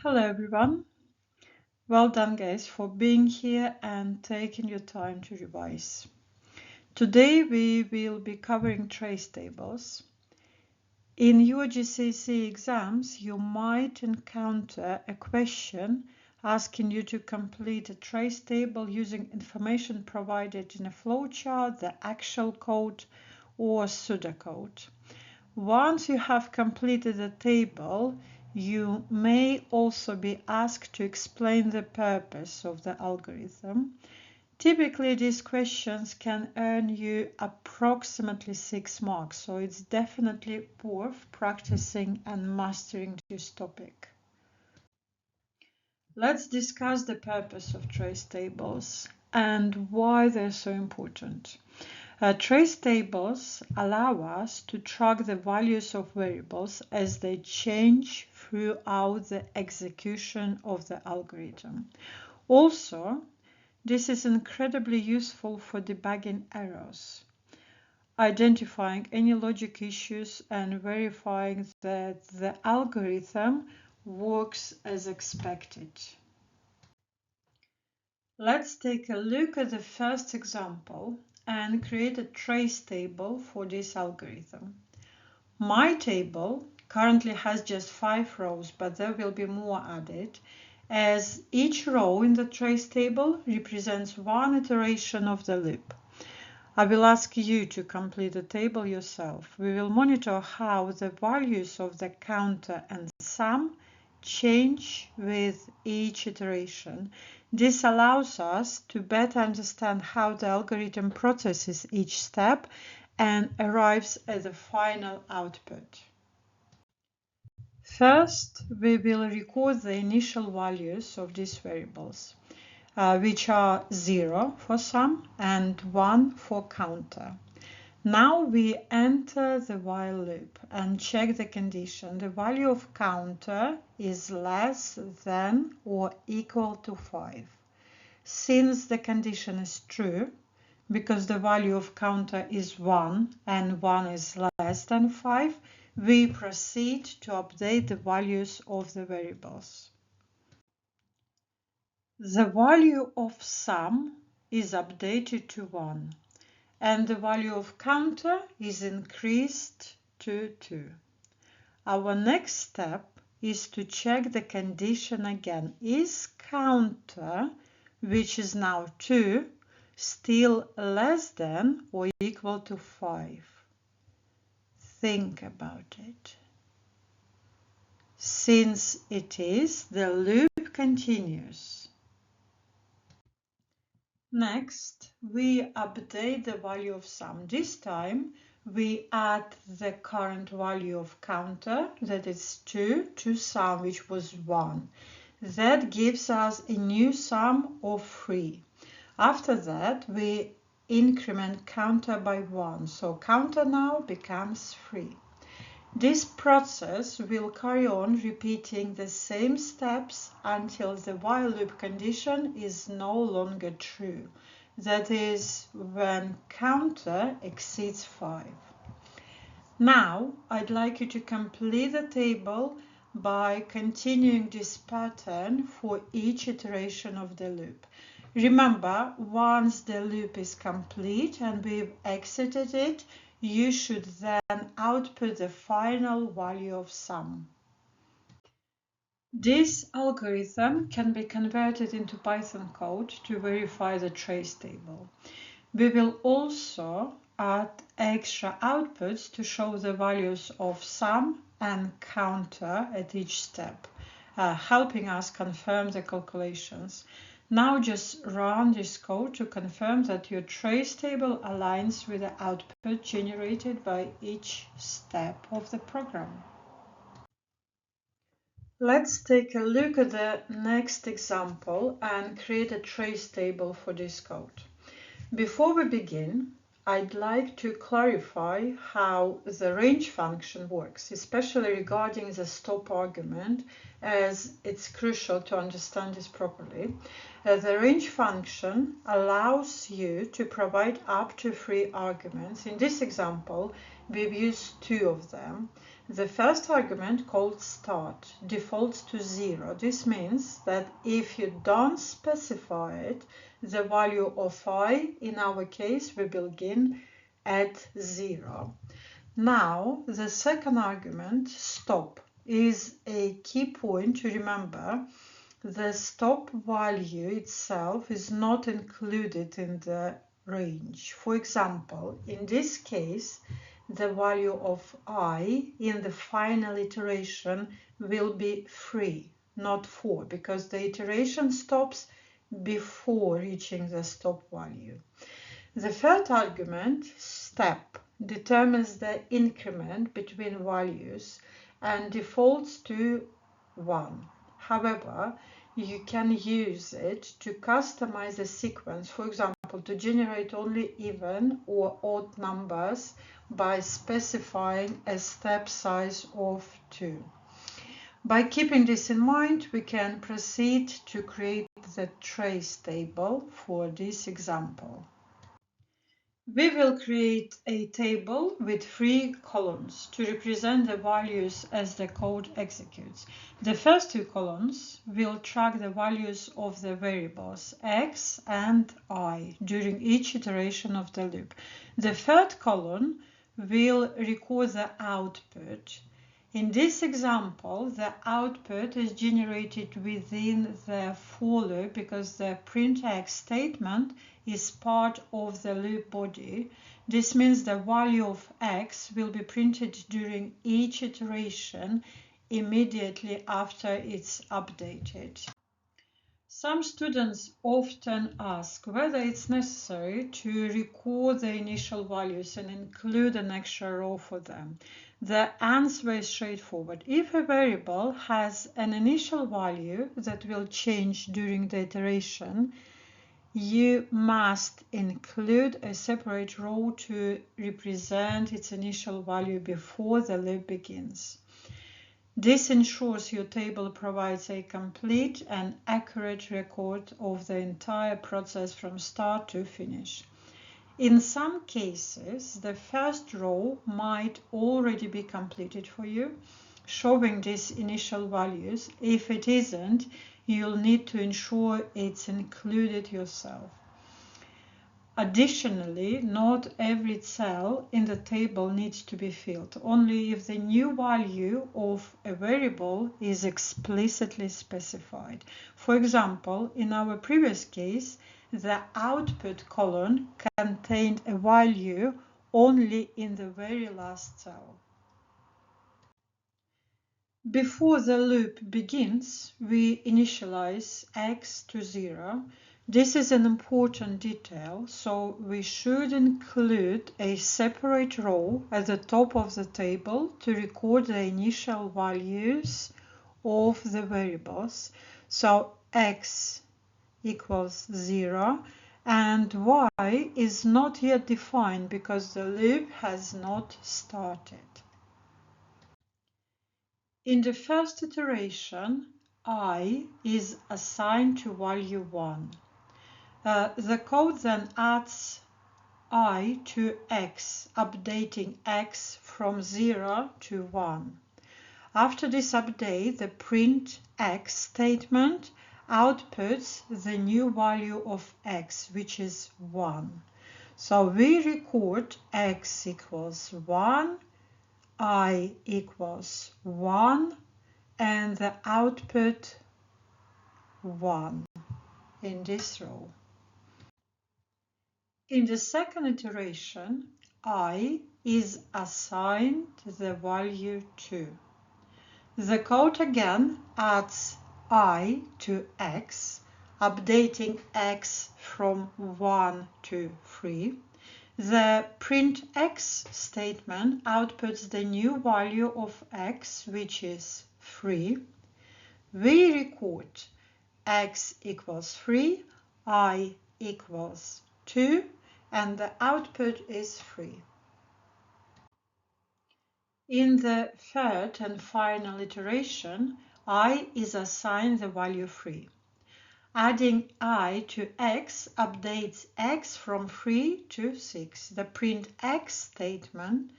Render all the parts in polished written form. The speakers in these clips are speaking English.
Hello everyone. Well done guys for being here and taking your time to revise. Today we will be covering trace tables. In your GCSE exams you might encounter a question asking you to complete a trace table using information provided in a flowchart, the actual code or pseudocode. Once you have completed the table, you may also be asked to explain the purpose of the algorithm. Typically, these questions can earn you approximately 6 marks, so it's definitely worth practicing and mastering this topic. Let's discuss the purpose of trace tables and why they're so important. Trace tables allow us to track the values of variables as they change throughout the execution of the algorithm. Also, this is incredibly useful for debugging errors, identifying any logic issues, and verifying that the algorithm works as expected. Let's take a look at the first example and create a trace table for this algorithm. My table currently has just 5 rows, but there will be more added, as each row in the trace table represents one iteration of the loop. I will ask you to complete the table yourself. We will monitor how the values of the counter and sum change with each iteration. This allows us to better understand how the algorithm processes each step and arrives at the final output. First, we will record the initial values of these variables, which are 0 for sum and 1 for counter. Now we enter the while loop and check the condition. The value of counter is less than or equal to 5. Since the condition is true, because the value of counter is 1 and 1 is less than 5, we proceed to update the values of the variables. The value of sum is updated to 1. And the value of counter is increased to 2. Our next step is to check the condition again. Is counter, which is now 2, still less than or equal to 5? Think about it. Since it is, the loop continues. Next, we update the value of sum. This time, we add the current value of counter, that is 2, to sum, which was 1. That gives us a new sum of 3. After that, we increment counter by 1, so counter now becomes 3. This process will carry on repeating the same steps until the while loop condition is no longer true. That is, when counter exceeds 5. Now, I'd like you to complete the table by continuing this pattern for each iteration of the loop. Remember, once the loop is complete and we've exited it, you should then output the final value of sum. This algorithm can be converted into Python code to verify the trace table. We will also add extra outputs to show the values of sum and counter at each step, helping us confirm the calculations. Now just run this code to confirm that your trace table aligns with the output generated by each step of the program. Let's take a look at the next example and create a trace table for this code. Before we begin, I'd like to clarify how the range function works, especially regarding the stop argument, as it's crucial to understand this properly. The range function allows you to provide up to 3 arguments. In this example, we've used 2 of them. The first argument, called start, defaults to 0. This means that if you don't specify it, the value of I, in our case, will begin at 0. Now, the second argument, stop, is a key point to remember. The stop value itself is not included in the range. For example, in this case, the value of I in the final iteration will be 3, not 4, because the iteration stops before reaching the stop value. The third argument, step, determines the increment between values and defaults to 1. However, you can use it to customize a sequence, for example, to generate only even or odd numbers by specifying a step size of 2. By keeping this in mind, we can proceed to create the trace table for this example. We will create a table with 3 columns to represent the values as the code executes. The first 2 columns will track the values of the variables x and I during each iteration of the loop. The third column will record the output. In this example, the output is generated within the for loop because the printx statement is part of the loop body. This means the value of x will be printed during each iteration immediately after it's updated. Some students often ask whether it's necessary to record the initial values and include an extra row for them. The answer is straightforward. If a variable has an initial value that will change during the iteration, you must include a separate row to represent its initial value before the loop begins. This ensures your table provides a complete and accurate record of the entire process from start to finish. In some cases, the first row might already be completed for you, showing these initial values. If it isn't, you'll need to ensure it's included yourself. Additionally, not every cell in the table needs to be filled, only if the new value of a variable is explicitly specified. For example, in our previous case, the output column contained a value only in the very last cell. Before the loop begins, we initialize x to 0. This is an important detail, so we should include a separate row at the top of the table to record the initial values of the variables. So x equals 0 and y is not yet defined because the loop has not started. In the first iteration, I is assigned to value 1. The code then adds I to x, updating x from 0 to 1. After this update, the printx statement outputs the new value of x, which is 1. So we record x equals 1, I equals 1, and the output 1 in this row. In the second iteration, I is assigned the value 2. The code again adds I to x, updating x from 1 to 3. The printx statement outputs the new value of x, which is 3. We record x equals 3, I equals 2, and the output is 3. In the third and final iteration, I is assigned the value 3. Adding I to x updates x from 3 to 6. The printx statement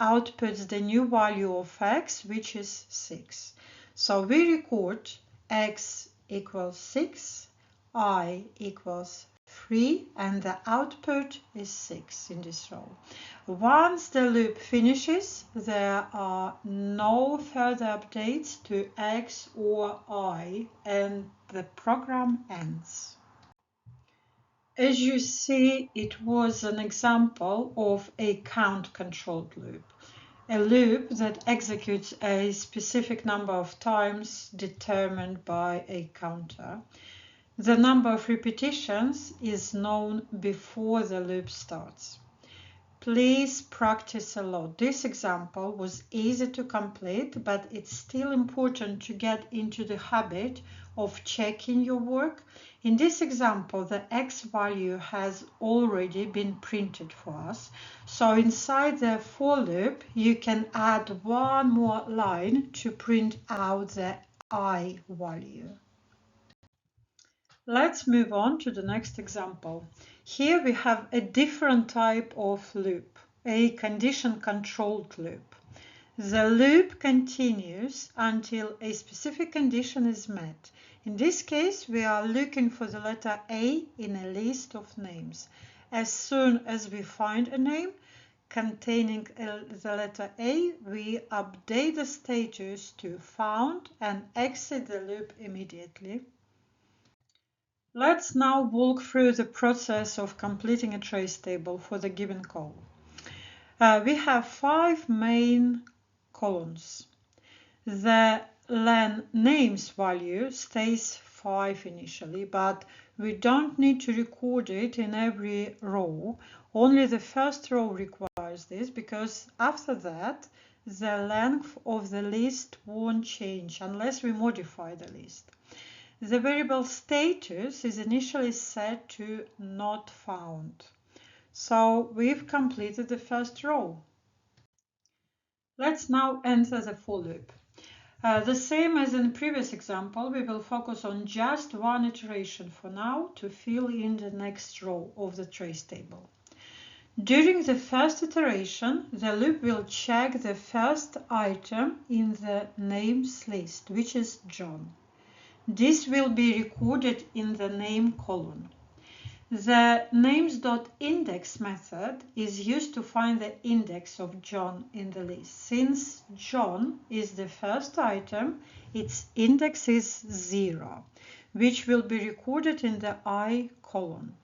outputs the new value of x, which is 6. So we record x equals 6, I equals 3, and the output is 6 in this row. Once the loop finishes, there are no further updates to x or I, and the program ends. As you see, it was an example of a count-controlled loop, a loop that executes a specific number of times determined by a counter. The number of repetitions is known before the loop starts. Please practice a lot. This example was easy to complete, but it's still important to get into the habit of checking your work. In this example, the x value has already been printed for us. So inside the for loop, you can add one more line to print out the I value. Let's move on to the next example. Here we have a different type of loop, a condition-controlled loop. The loop continues until a specific condition is met. In this case, we are looking for the letter A in a list of names. As soon as we find a name containing the letter A, we update the status to found and exit the loop immediately. Let's now walk through the process of completing a trace table for the given call. We have 5 main columns. The len names value stays 5 initially, but we don't need to record it in every row. Only the first row requires this, because after that, the length of the list won't change unless we modify the list. The variable status is initially set to not found. So we've completed the first row. Let's now enter the for loop. The same as in the previous example, we will focus on just one iteration for now to fill in the next row of the trace table. During the first iteration, the loop will check the first item in the names list, which is John. This will be recorded in the name column. The names.index method is used to find the index of John in the list. Since John is the first item, its index is 0, which will be recorded in the I column.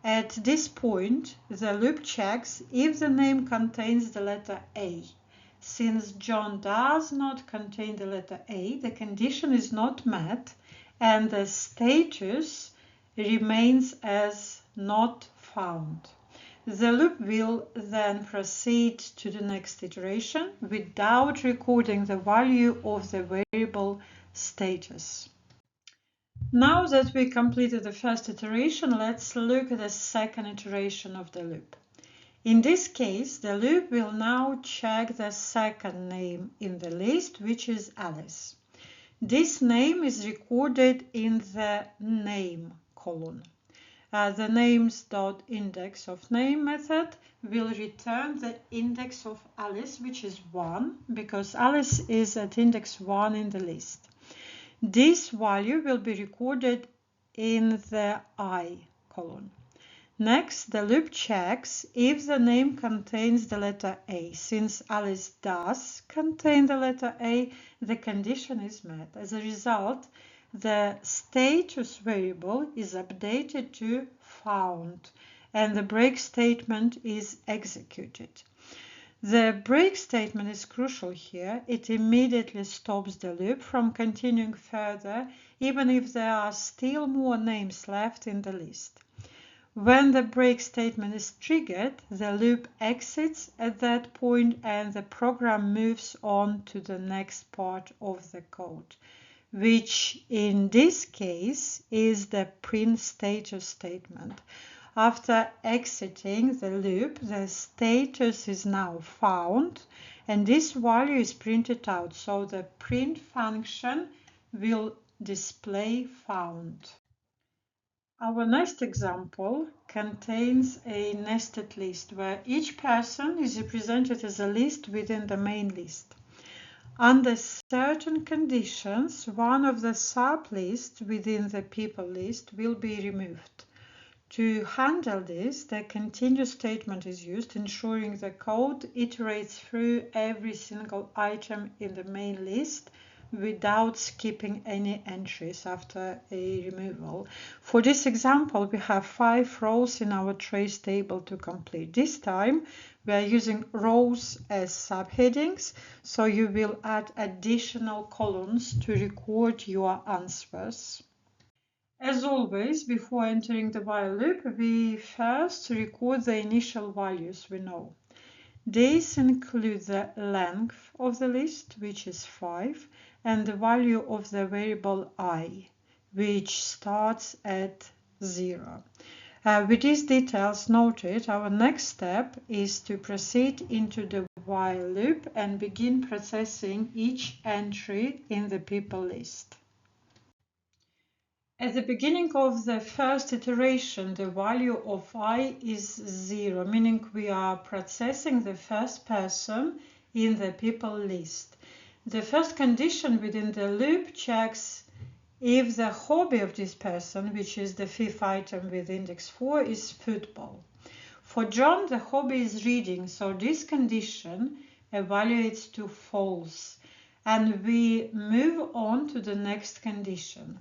At this point, the loop checks if the name contains the letter A. Since John does not contain the letter A, the condition is not met and the status remains as not found. The loop will then proceed to the next iteration without recording the value of the variable status. Now that we completed the first iteration, let's look at the second iteration of the loop. In this case, the loop will now check the second name in the list, which is Alice. This name is recorded in the name column. The names.indexOfName method will return the index of Alice, which is 1, because Alice is at index 1 in the list. This value will be recorded in the I column. Next, the loop checks if the name contains the letter A. Since Alice does contain the letter A, the condition is met. As a result, the status variable is updated to found, and the break statement is executed. The break statement is crucial here. It immediately stops the loop from continuing further, even if there are still more names left in the list. When the break statement is triggered, the loop exits at that point and the program moves on to the next part of the code, which in this case is the print status statement. After exiting the loop, the status is now found and this value is printed out, so the print function will display found. Our next example contains a nested list where each person is represented as a list within the main list. Under certain conditions, one of the sub-lists within the people list will be removed. To handle this, the continue statement is used, ensuring the code iterates through every single item in the main list without skipping any entries after a removal. For this example, we have 5 rows in our trace table to complete. This time, we are using rows as subheadings, so you will add additional columns to record your answers. As always, before entering the while loop, we first record the initial values we know. These include the length of the list, which is 5, and the value of the variable I, which starts at 0. With these details noted, our next step is to proceed into the while loop and begin processing each entry in the people list. At the beginning of the first iteration, the value of I is 0, meaning we are processing the first person in the people list. The first condition within the loop checks if the hobby of this person, which is the 5th item with index 4, is football. For John, the hobby is reading, so this condition evaluates to false, and we move on to the next condition.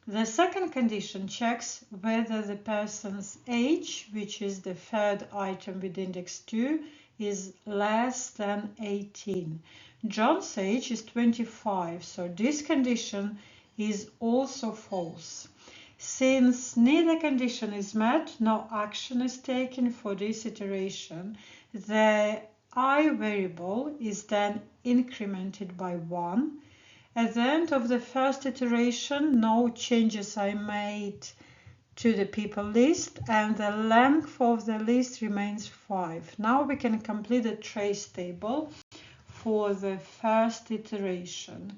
The second condition checks whether the person's age, which is the 3rd item with index 2, is less than 18. John's age is 25, so this condition is also false. Since neither condition is met, no action is taken for this iteration. The I variable is then incremented by 1. At the end of the first iteration, no changes are made to the people list, and the length of the list remains 5. Now we can complete the trace table for the first iteration.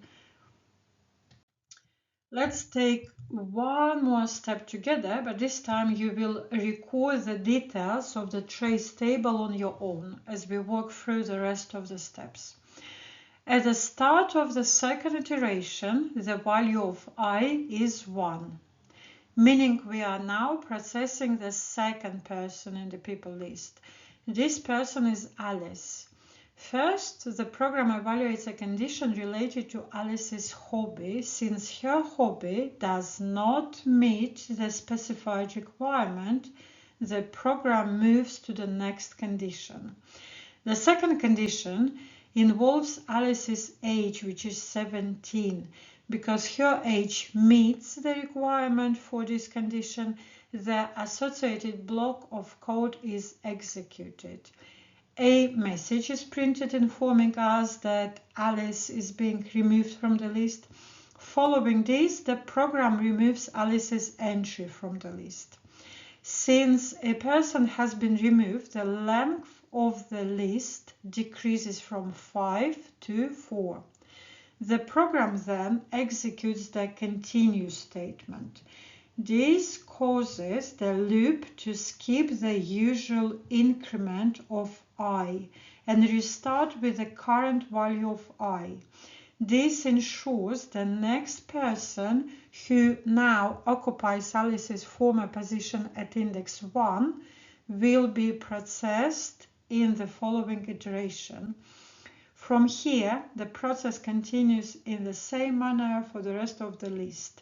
Let's take one more step together, but this time you will record the details of the trace table on your own as we walk through the rest of the steps. At the start of the second iteration, the value of I is 1, meaning we are now processing the second person in the people list. This person is Alice. First, the program evaluates a condition related to Alice's hobby. Since her hobby does not meet the specified requirement, the program moves to the next condition. The second condition involves Alice's age, which is 17. Because her age meets the requirement for this condition, the associated block of code is executed. A message is printed informing us that Alice is being removed from the list. Following this, the program removes Alice's entry from the list. Since a person has been removed, the length of the list decreases from 5 to 4. The program then executes the continue statement. This causes the loop to skip the usual increment of I and restart with the current value of I. This ensures the next person who now occupies Alice's former position at index 1 will be processed in the following iteration. From here, the process continues in the same manner for the rest of the list.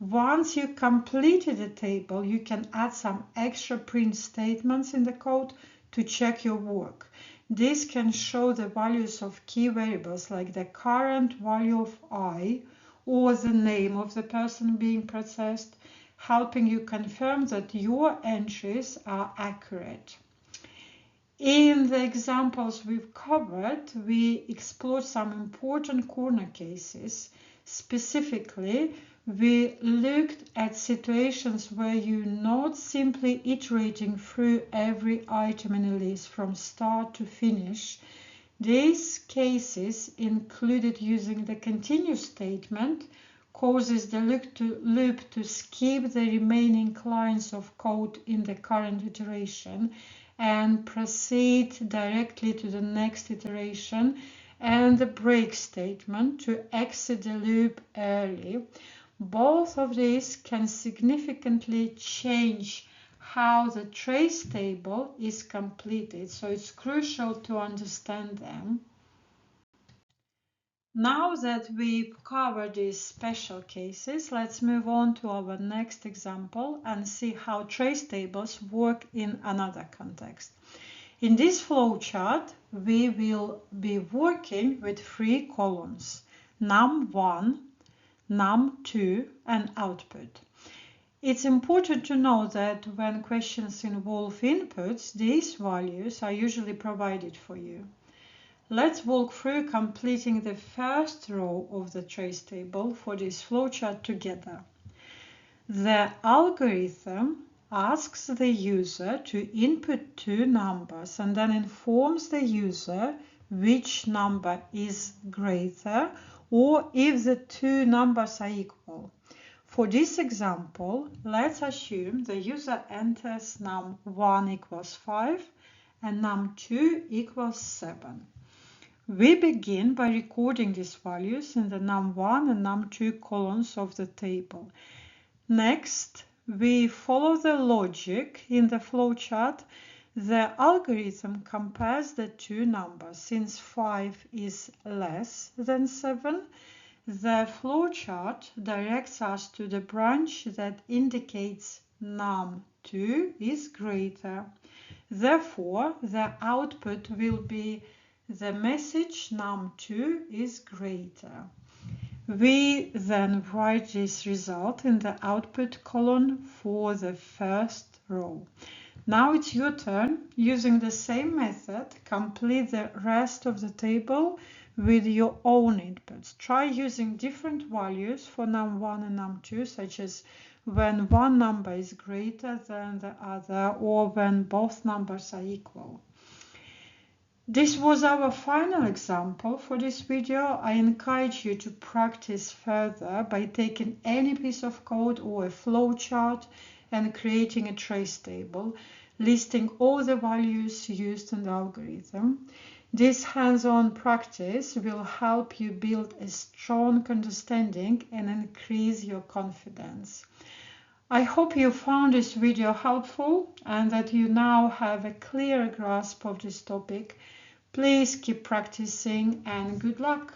Once you completed the table, you can add some extra print statements in the code to check your work. This can show the values of key variables like the current value of I or the name of the person being processed, helping you confirm that your entries are accurate. In the examples we've covered, we explored some important corner cases. Specifically, we looked at situations where you're not simply iterating through every item in a list from start to finish. These cases included using the continue statement, causes the loop to skip the remaining lines of code in the current iteration and proceed directly to the next iteration, and the break statement to exit the loop early. Both of these can significantly change how the trace table is completed, so it's crucial to understand them. Now that we've covered these special cases, let's move on to our next example and see how trace tables work in another context. In this flowchart, we will be working with 3 columns, num1, num2, and output. It's important to know that when questions involve inputs, these values are usually provided for you. Let's walk through completing the first row of the trace table for this flowchart together. The algorithm asks the user to input 2 numbers and then informs the user which number is greater or if the 2 numbers are equal. For this example, let's assume the user enters num1 equals 5 and num2 equals 7. We begin by recording these values in the num1 and num2 columns of the table. Next, we follow the logic in the flowchart. The algorithm compares the 2 numbers. Since 5 is less than 7, the flowchart directs us to the branch that indicates num2 is greater. Therefore, the output will be the message num2 is greater. We then write this result in the output column for the first row. Now it's your turn. Using the same method, complete the rest of the table with your own inputs. Try using different values for num1 and num2, such as when one number is greater than the other or when both numbers are equal. This was our final example for this video. I encourage you to practice further by taking any piece of code or a flowchart and creating a trace table, listing all the values used in the algorithm. This hands-on practice will help you build a strong understanding and increase your confidence. I hope you found this video helpful and that you now have a clear grasp of this topic. Please keep practicing and good luck!